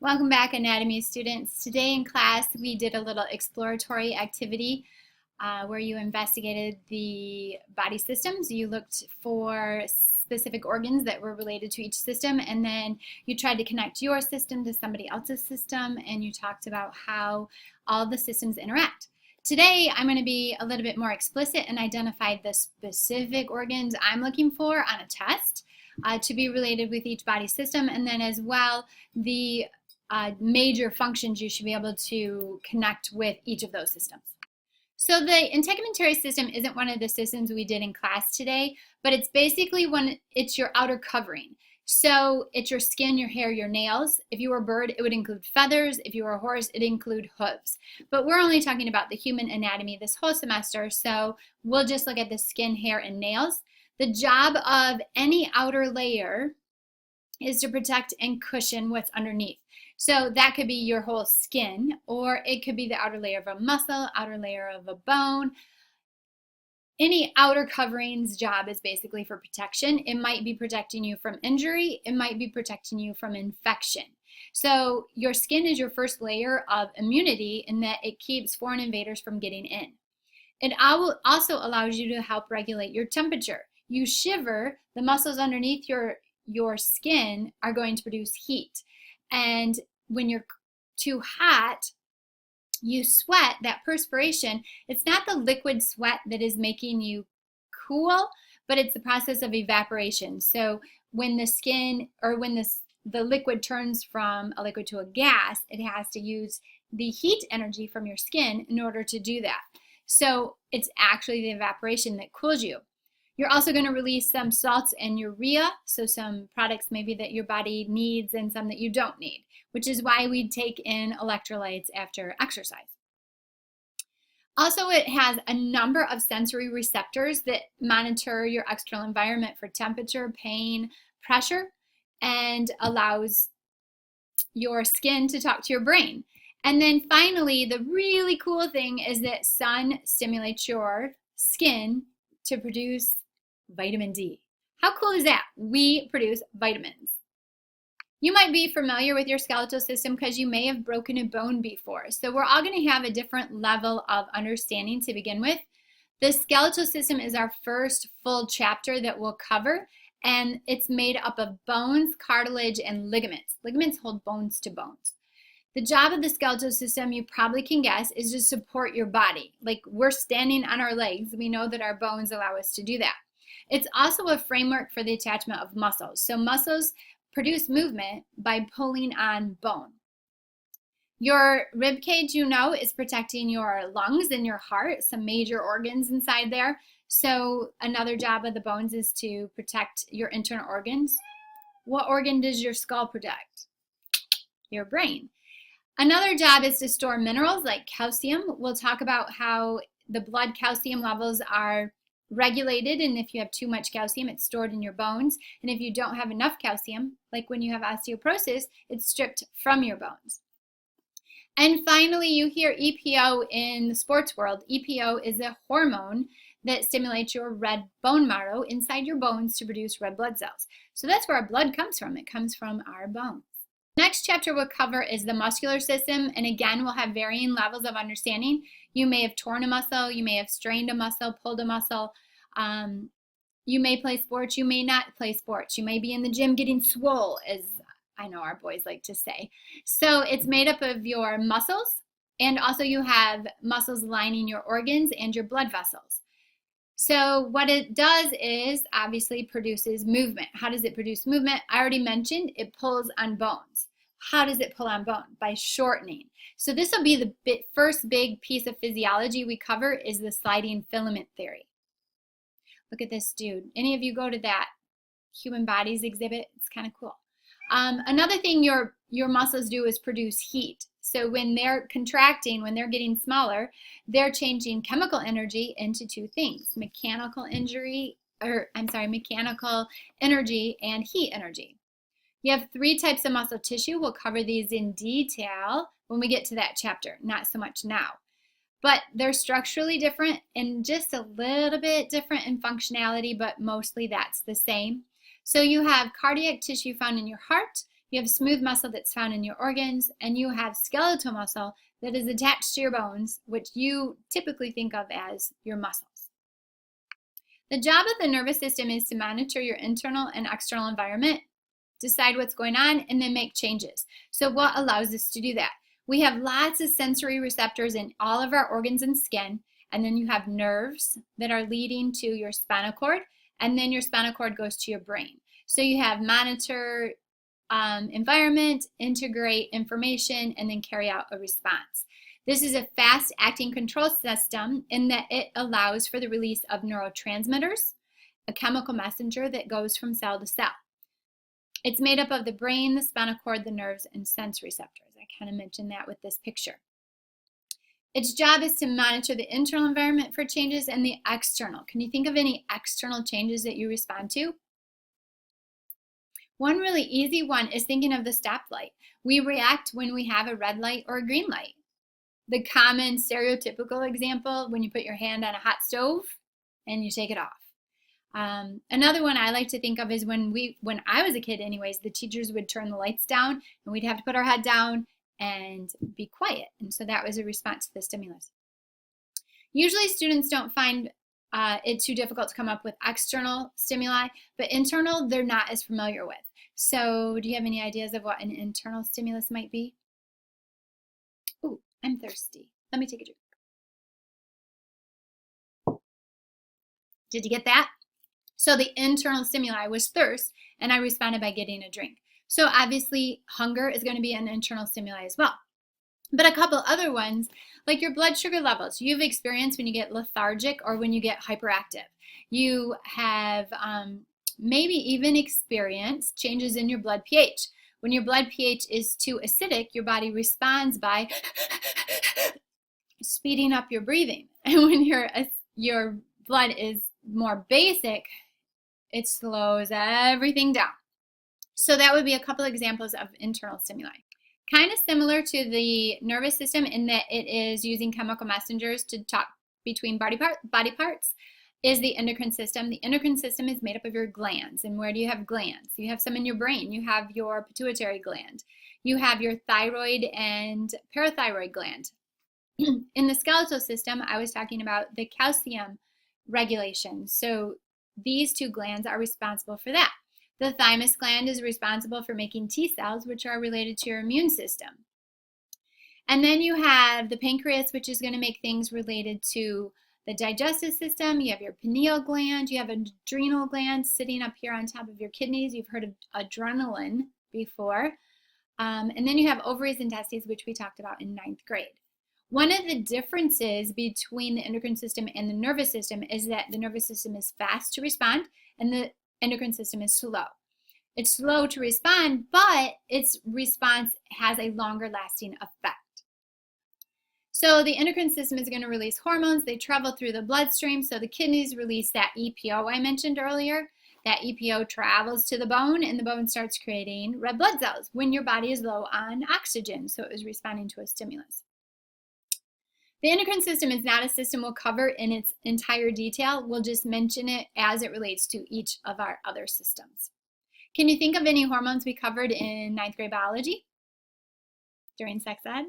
Welcome back, anatomy students. Today in class we did a little exploratory activity where you investigated the body systems. You looked for specific organs that were related to each system, and then you tried to connect your system to somebody else's system, and you talked about how all the systems interact. Today I'm going to be a little bit more explicit and identify the specific organs I'm looking for on a test to be related with each body system, and then as well the major functions you should be able to connect with each of those systems. So the integumentary system isn't one of the systems we did in class today, but it's basically it's your outer covering. So it's your skin, your hair, your nails. If you were a bird, it would include feathers. If you were a horse, it'd include hooves. But we're only talking about the human anatomy this whole semester, so we'll just look at the skin, hair, and nails. The job of any outer layer is to protect and cushion what's underneath. So that could be your whole skin, or it could be the outer layer of a muscle, outer layer of a bone. Any outer covering's job is basically for protection. It might be protecting you from injury. It might be protecting you from infection. So your skin is your first layer of immunity in that it keeps foreign invaders from getting in. It also allows you to help regulate your temperature. You shiver, the muscles underneath your skin are going to produce heat. And when you're too hot, you sweat. That perspiration, it's not the liquid sweat that is making you cool, but it's the process of evaporation. So when the skin, or when the liquid turns from a liquid to a gas, it has to use the heat energy from your skin in order to do that. So it's actually the evaporation that cools you. You're also going to release some salts and urea, so some products maybe that your body needs and some that you don't need, which is why we take in electrolytes after exercise. Also, it has a number of sensory receptors that monitor your external environment for temperature, pain, pressure, and allows your skin to talk to your brain. And then finally, the really cool thing is that sun stimulates your skin to produce vitamin D. How cool is that? We produce vitamins. You might be familiar with your skeletal system because you may have broken a bone before. So we're all going to have a different level of understanding to begin with. The skeletal system is our first full chapter that we'll cover, and it's made up of bones, cartilage, and ligaments. Ligaments hold bones to bones. The job of the skeletal system, you probably can guess, is to support your body. Like we're standing on our legs, we know that our bones allow us to do that. It's also a framework for the attachment of muscles. So muscles produce movement by pulling on bone. Your rib cage, you know, is protecting your lungs and your heart, some major organs inside there. So another job of the bones is to protect your internal organs. What organ does your skull protect? Your brain. Another job is to store minerals like calcium. We'll talk about how the blood calcium levels are regulated, and if you have too much calcium, it's stored in your bones, and if you don't have enough calcium, like when you have osteoporosis, it's stripped from your bones. And finally, you hear EPO in the sports world. EPO is a hormone that stimulates your red bone marrow inside your bones to produce red blood cells. So that's where our blood comes from. It comes from our bones. Next chapter we'll cover is the muscular system, and again we'll have varying levels of understanding. You may have torn a muscle, you may have strained a muscle, pulled a muscle. You may play sports, you may not play sports. You may be in the gym getting swole, as I know our boys like to say. So it's made up of your muscles, and also you have muscles lining your organs and your blood vessels. So what it does is obviously produces movement. How does it produce movement? I already mentioned it pulls on bones. How does it pull on bone? By shortening. So this will be the first big piece of physiology we cover is the sliding filament theory. Look at this dude. Any of you go to that human bodies exhibit? It's kind of cool. Another thing your muscles do is produce heat. So when they're contracting, when they're getting smaller, they're changing chemical energy into two things: mechanical energy and heat energy. You have three types of muscle tissue. We'll cover these in detail when we get to that chapter, not so much now. But they're structurally different and just a little bit different in functionality, but mostly that's the same. So you have cardiac tissue found in your heart, You have smooth muscle that's found in your organs, and you have skeletal muscle that is attached to your bones, which you typically think of as your muscles. The job of the nervous system is to monitor your internal and external environment, decide what's going on, and then make changes. So what allows us to do that? We have lots of sensory receptors in all of our organs and skin, and then you have nerves that are leading to your spinal cord, and then your spinal cord goes to your brain. So you have monitor environment, integrate information, and then carry out a response. This is a fast-acting control system in that it allows for the release of neurotransmitters, a chemical messenger that goes from cell to cell. It's made up of the brain, the spinal cord, the nerves, and sense receptors. I kind of mentioned that with this picture. Its job is to monitor the internal environment for changes and the external. Can you think of any external changes that you respond to? One really easy one is thinking of the stoplight. We react when we have a red light or a green light. The common stereotypical example, when you put your hand on a hot stove and you take it off. Another one I like to think of is when I was a kid anyways, the teachers would turn the lights down and we'd have to put our head down and be quiet. And so that was a response to the stimulus. Usually students don't find it too difficult to come up with external stimuli, but internal they're not as familiar with. So do you have any ideas of what an internal stimulus might be? Ooh, I'm thirsty. Let me take a drink. Did you get that? So the internal stimuli was thirst, and I responded by getting a drink. So obviously hunger is going to be an internal stimuli as well. But a couple other ones, like your blood sugar levels, you've experienced when you get lethargic or when you get hyperactive. You have maybe even experienced changes in your blood pH. When your blood pH is too acidic, your body responds by speeding up your breathing. And when your blood is more basic, it slows everything down. So that would be a couple examples of internal stimuli. Kind of similar to the nervous system in that it is using chemical messengers to talk between body parts is the endocrine system. The endocrine system is made up of your glands. And where do you have glands? You have some in your brain. You have your pituitary gland. You have your thyroid and parathyroid gland. In the skeletal system, I was talking about the calcium regulation. So these two glands are responsible for that. The thymus gland is responsible for making T cells, which are related to your immune system. And then you have the pancreas, which is going to make things related to the digestive system. You have your pineal gland. You have adrenal gland sitting up here on top of your kidneys. You've heard of adrenaline before. And then you have ovaries and testes, which we talked about in 9th grade. One of the differences between the endocrine system and the nervous system is that the nervous system is fast to respond and the endocrine system is slow. It's slow to respond, but its response has a longer lasting effect. So the endocrine system is going to release hormones. They travel through the bloodstream. So the kidneys release that EPO I mentioned earlier. That EPO travels to the bone and the bone starts creating red blood cells when your body is low on oxygen. So it was responding to a stimulus. The endocrine system is not a system we'll cover in its entire detail. We'll just mention it as it relates to each of our other systems. Can you think of any hormones we covered in 9th grade biology during sex ed?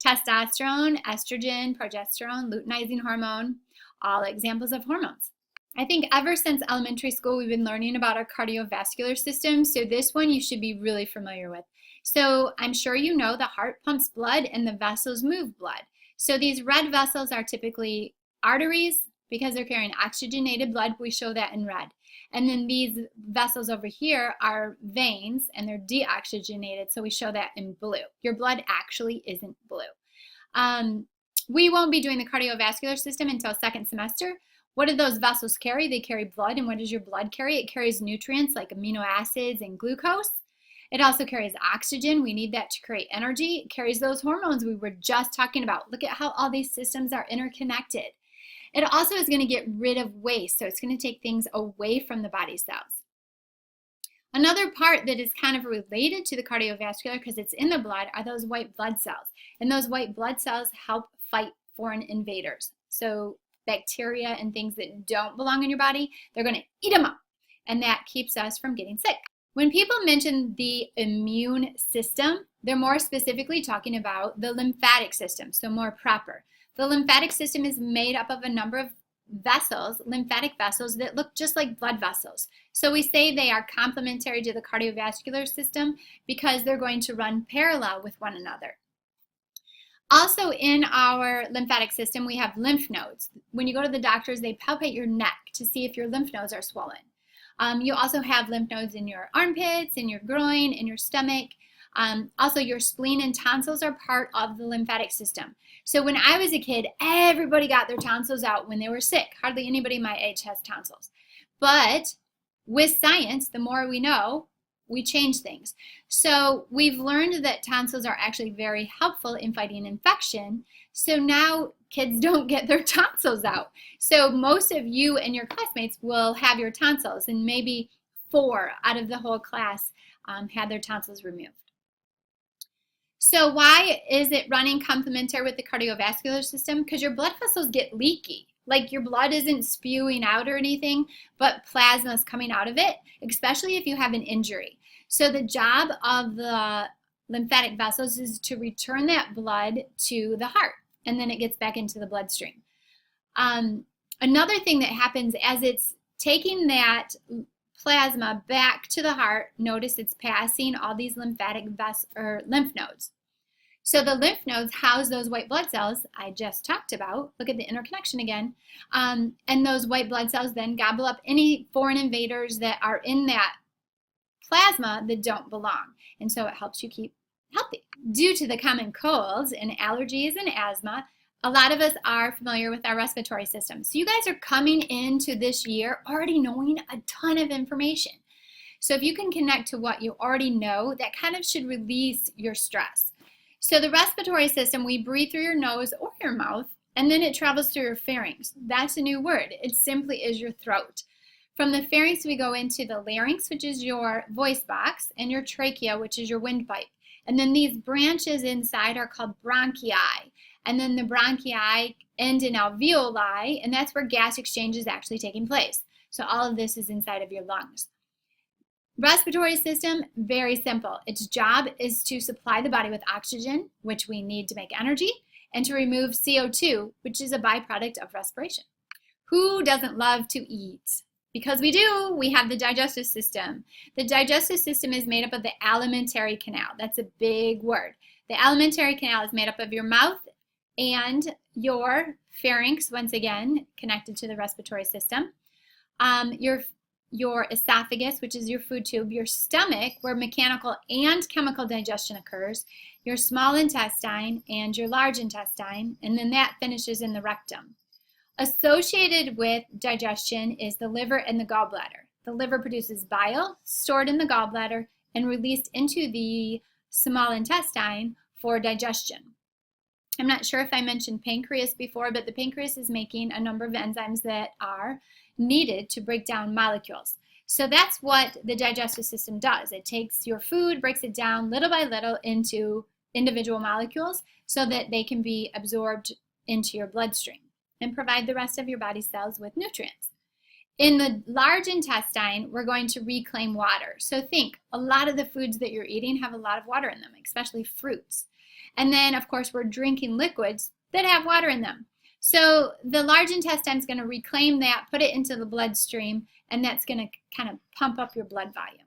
Testosterone, estrogen, progesterone, luteinizing hormone, all examples of hormones. I think ever since elementary school, we've been learning about our cardiovascular system. So this one you should be really familiar with. So I'm sure you know the heart pumps blood and the vessels move blood. So these red vessels are typically arteries because they're carrying oxygenated blood. We show that in red. And then these vessels over here are veins and they're deoxygenated. So we show that in blue. Your blood actually isn't blue. We won't be doing the cardiovascular system until 2nd semester. What do those vessels carry? They carry blood. And what does your blood carry? It carries nutrients like amino acids and glucose. It also carries oxygen. We need that to create energy. It carries those hormones we were just talking about. Look at how all these systems are interconnected. It also is going to get rid of waste, so it's going to take things away from the body cells. Another part that is kind of related to the cardiovascular, because it's in the blood, are those white blood cells. And those white blood cells help fight foreign invaders. So bacteria and things that don't belong in your body, they're going to eat them up. And that keeps us from getting sick. When people mention the immune system, they're more specifically talking about the lymphatic system, so more proper. The lymphatic system is made up of a number of vessels, lymphatic vessels, that look just like blood vessels. So we say they are complementary to the cardiovascular system because they're going to run parallel with one another. Also in our lymphatic system, we have lymph nodes. When you go to the doctors, they palpate your neck to see if your lymph nodes are swollen. You also have lymph nodes in your armpits, in your groin, in your stomach. Also, your spleen and tonsils are part of the lymphatic system. So when I was a kid, everybody got their tonsils out when they were sick. Hardly anybody my age has tonsils. But with science, the more we know, we change things. So we've learned that tonsils are actually very helpful in fighting infection. So now kids don't get their tonsils out. So most of you and your classmates will have your tonsils, and maybe 4 out of the whole class had their tonsils removed. So why is it running complementary with the cardiovascular system? Because your blood vessels get leaky. Like your blood isn't spewing out or anything, but plasma is coming out of it, especially if you have an injury. So the job of the lymphatic vessels is to return that blood to the heart, and then it gets back into the bloodstream. Another thing that happens as it's taking that plasma back to the heart, notice it's passing all these lymph nodes. So the lymph nodes house those white blood cells I just talked about. Look at the interconnection again. And those white blood cells then gobble up any foreign invaders that are in that plasma that don't belong. And so it helps you keep healthy. Due to the common colds and allergies and asthma, a lot of us are familiar with our respiratory system. So you guys are coming into this year already knowing a ton of information. So if you can connect to what you already know, that kind of should release your stress. So the respiratory system, we breathe through your nose or your mouth, and then it travels through your pharynx. That's a new word. It simply is your throat. From the pharynx, we go into the larynx, which is your voice box, and your trachea, which is your windpipe. And then these branches inside are called bronchi. And then the bronchi end in alveoli, and that's where gas exchange is actually taking place. So all of this is inside of your lungs. Respiratory system, very simple. Its job is to supply the body with oxygen, which we need to make energy, and to remove CO2, which is a byproduct of respiration. Who doesn't love to eat? Because we do. We have the digestive system. The digestive system is made up of the alimentary canal. That's a big word. The alimentary canal is made up of your mouth and your pharynx, once again, connected to the respiratory system. Your esophagus, which is your food tube, your stomach, where mechanical and chemical digestion occurs, your small intestine, and your large intestine, and then that finishes in the rectum. Associated with digestion is the liver and the gallbladder. The liver produces bile, stored in the gallbladder, and released into the small intestine for digestion. I'm not sure if I mentioned pancreas before, but the pancreas is making a number of enzymes that are needed to break down molecules. So that's what the digestive system does. It takes your food, breaks it down little by little into individual molecules so that they can be absorbed into your bloodstream and provide the rest of your body's cells with nutrients. In the large intestine, we're going to reclaim water. So think, a lot of the foods that you're eating have a lot of water in them, especially fruits. And then, of course, we're drinking liquids that have water in them. So the large intestine is going to reclaim that, put it into the bloodstream, and that's going to kind of pump up your blood volume.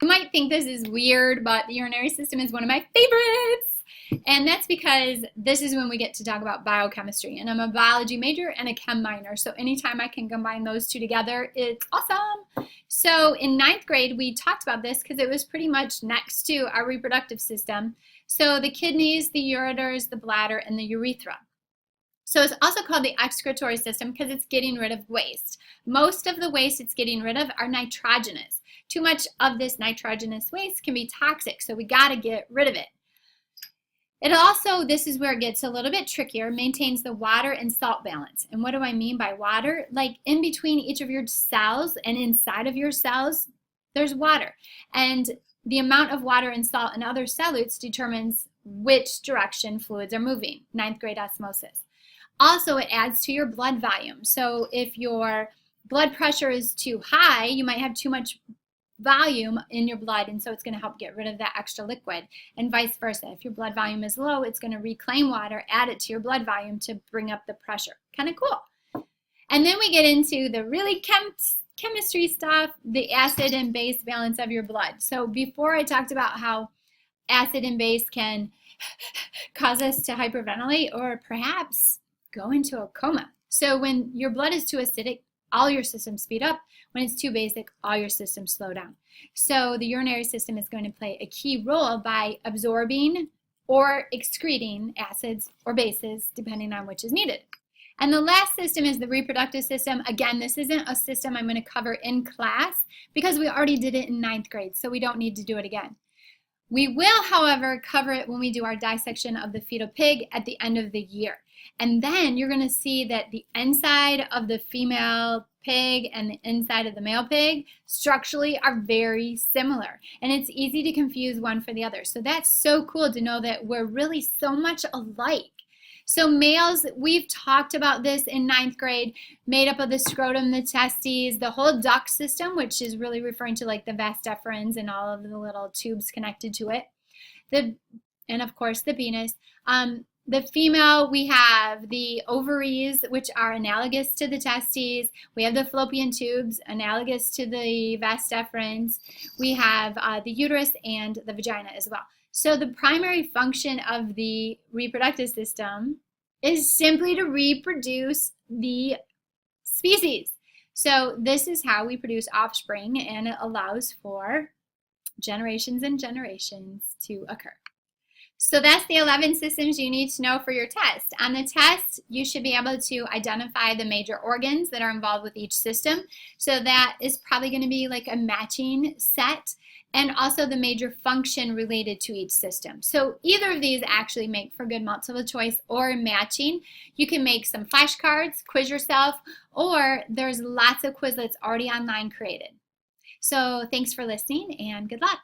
You might think this is weird, but the urinary system is one of my favorites. And that's because this is when we get to talk about biochemistry. And I'm a biology major and a chem minor. So anytime I can combine those two together, it's awesome. So in 9th grade, we talked about this because it was pretty much next to our reproductive system. So the kidneys, the ureters, the bladder, and the urethra. So it's also called the excretory system because it's getting rid of waste. Most of the waste it's getting rid of are nitrogenous. Too much of this nitrogenous waste can be toxic, so we got to get rid of it. It also, this is where it gets a little bit trickier, maintains the water and salt balance. And what do I mean by water? Like in between each of your cells and inside of your cells, there's water. And the amount of water and salt and other solutes determines which direction fluids are moving. 9th grade osmosis. Also, it adds to your blood volume. So if your blood pressure is too high, you might have too much volume in your blood, and so it's going to help get rid of that extra liquid, and vice versa. If your blood volume is low, it's going to reclaim water, add it to your blood volume to bring up the pressure. Kind of cool. And then we get into the really chemistry stuff, the acid and base balance of your blood. So before I talked about how acid and base can cause us to hyperventilate or perhaps go into a coma. So when your blood is too acidic, all your systems speed up. When it's too basic, all your systems slow down. So the urinary system is going to play a key role by absorbing or excreting acids or bases, depending on which is needed. And the last system is the reproductive system. Again, this isn't a system I'm going to cover in class because we already did it in 9th grade, so we don't need to do it again. We will, however, cover it when we do our dissection of the fetal pig at the end of the year. And then you're going to see that the inside of the female pig and the inside of the male pig structurally are very similar. And it's easy to confuse one for the other. So that's so cool to know that we're really so much alike. So males, we've talked about this in 9th grade, made up of the scrotum, the testes, the whole duct system, which is really referring to like the vas deferens and all of the little tubes connected to it. And of course the penis. The female, we have the ovaries, which are analogous to the testes. We have the fallopian tubes, analogous to the vas deferens. We have the uterus and the vagina as well. So the primary function of the reproductive system is simply to reproduce the species. So this is how we produce offspring, and it allows for generations and generations to occur. So that's the 11 systems you need to know for your test. On the test, you should be able to identify the major organs that are involved with each system. So that is probably going to be like a matching set, and also the major function related to each system. So either of these actually make for good multiple choice or matching. You can make some flashcards, quiz yourself, or there's lots of Quizlets already online created. So thanks for listening and good luck.